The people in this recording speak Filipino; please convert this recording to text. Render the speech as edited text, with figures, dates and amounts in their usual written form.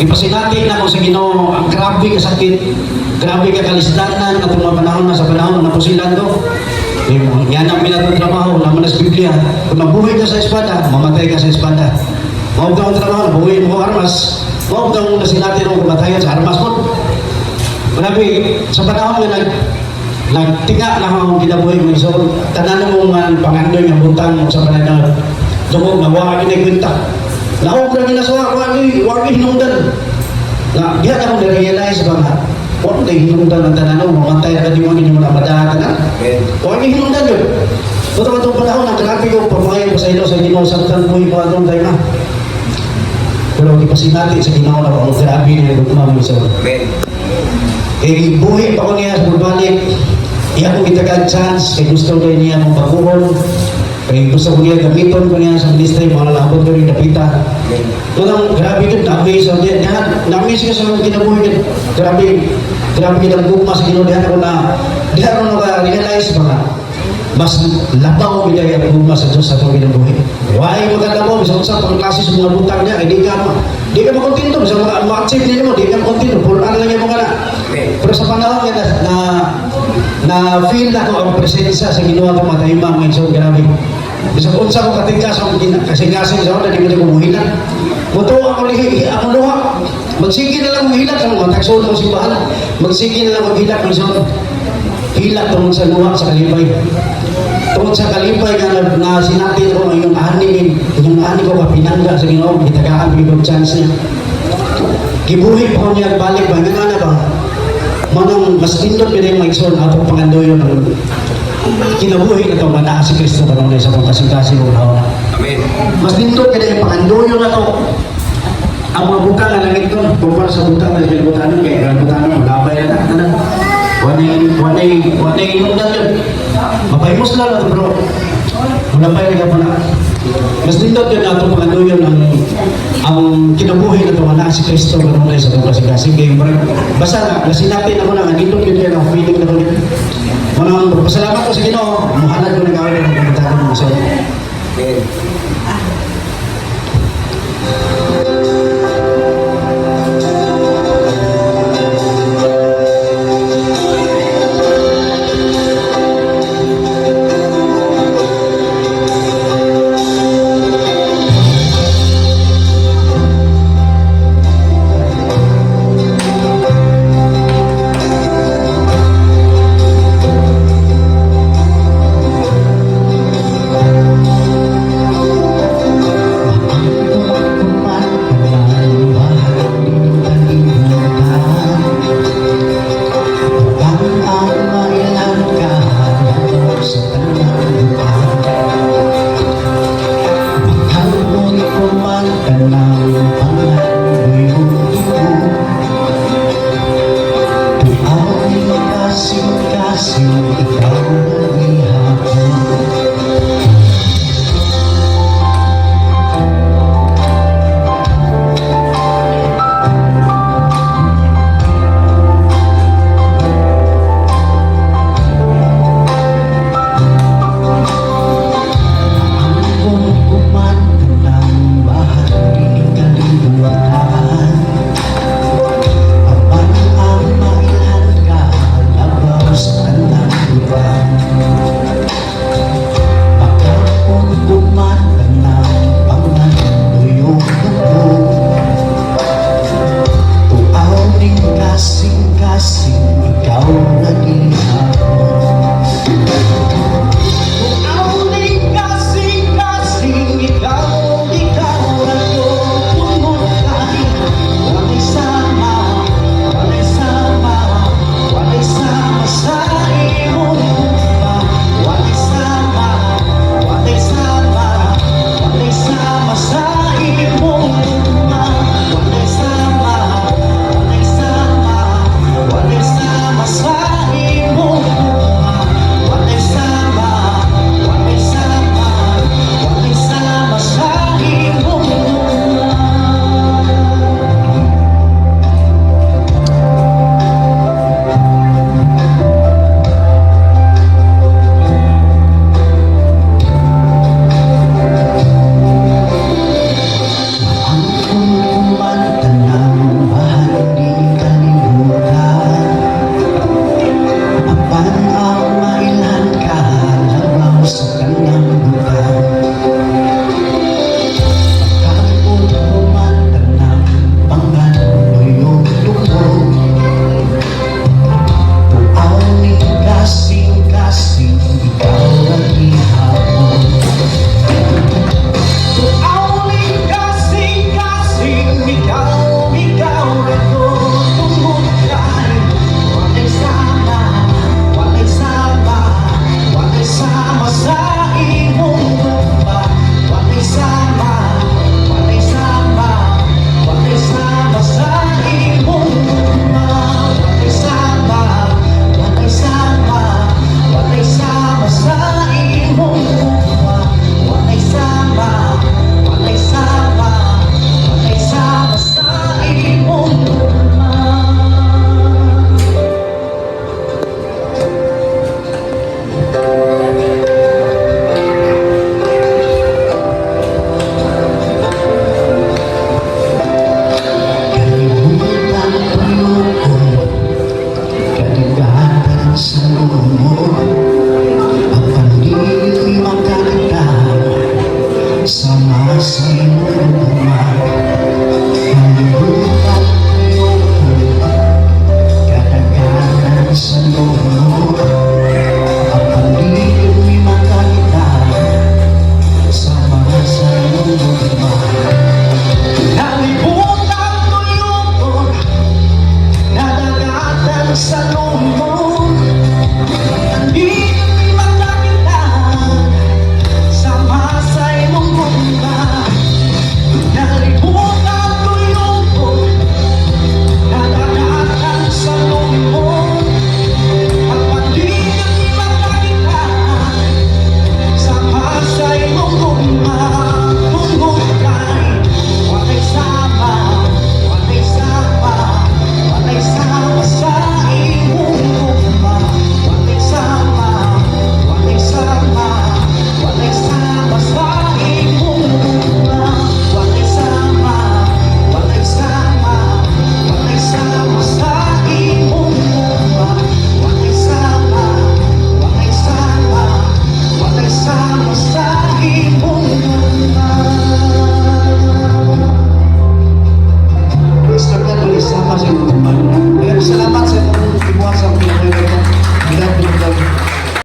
Ipasinati na ko sa Ginoo, ang grabe ka sakit, grabe ka kalisdanan, at mga panahon na sa panahon na pusilan ko. Yan ang pinatatrabaho, naman sa Biblia. Kung mabuhay ka sa espada, mamatay ka sa espada. Huwag kang trabaho, buhay mo armas. Huwag kang nasinati mo kumatayan sa armas mo. Grabe, sa panahon na nagtinga na akong kinabuhay mo. So, tanan mo man pangandoy ng butang sa panahon. Dungog na wala kinikwenta. Naog na ginasuha, wag hinungdan. Na, diyan ako na-realize ba nga, wag na hinungdan ang tananaw, mamantay na di mo na madahan na. Wag hinungdan yun. Totoo itong panahon, ang grabe yung pamahay ko sa ilo, sa Ginoo, saktan mo yung pangatong tayo na. Pero ipasinati sa Ginoo na ang grabe na yung kumamay sa buhay pa ko niya sa pagbalik. Iya ko kitagad chance, kay gusto ko niya mong baguhon. Kaya gusto ko niya gamiton ko niya sa ministry, mga labot ko rin napita. Kung grabe ito, dami sa diyan. Dami siya sa mga kinabuhi niya. Grabe kitang gugma sa Ginoo. Diyan ako na-realize ba nga, mas labaw kita yung gugma sa Diyos sa itong kinabuhi. Why maganda mo, bisa usap ang klase sa mga butang niya, di ka makontinto, bisa ma-achieve niya mo, di ka makontinto, pulaan lang yung mga na. Pero sa panahon niya na feel na ko ang presensya sa Ginoo ko matahimang ngayon. So grabe. Bisa unsa ko katingkas ang kasing-kasing sa wala, di mo ko muhilan. Muto ako lihi, ako luha. Magsige na lang muhilan sa mga tagsod ko simbahan. Magsige na lang maghilak ng isang hilak tungkol sa luha sa kalipay. Tungkol sa kalipay na sinati ko yung ani ko kapinangga sa Ginoo, gitagaan ko chance niya. Gibuhi pa ko niya balik ba, nga na ba? Manang mas pindot pinay mga igsoon atong pangandoyo ng kinabuhi na ito, manaas si Kristo pa naman sa mga kasing-kasing ng hawa. Amen. Mas pindot pinay yung pangandoyo na ito. Ang mga butang na langit ko, kumpara sa butang na pinagbutanong, kaya butang magabay na. Wanay inundan yun. Mapahimos lang ito bro. Malapay na pala. Mas nindot yun na itong pangandoyo ng ang kinabuhi na ito, manaas si Kristo pa naman sa mga kasing-kasing. Basta na, nasinatin ako na, nindot yun yan, ang feeling na ko yun. Manang, pasalamat ko sa Ginoo, muhanan ko na gawin ng pagkatahan ng mga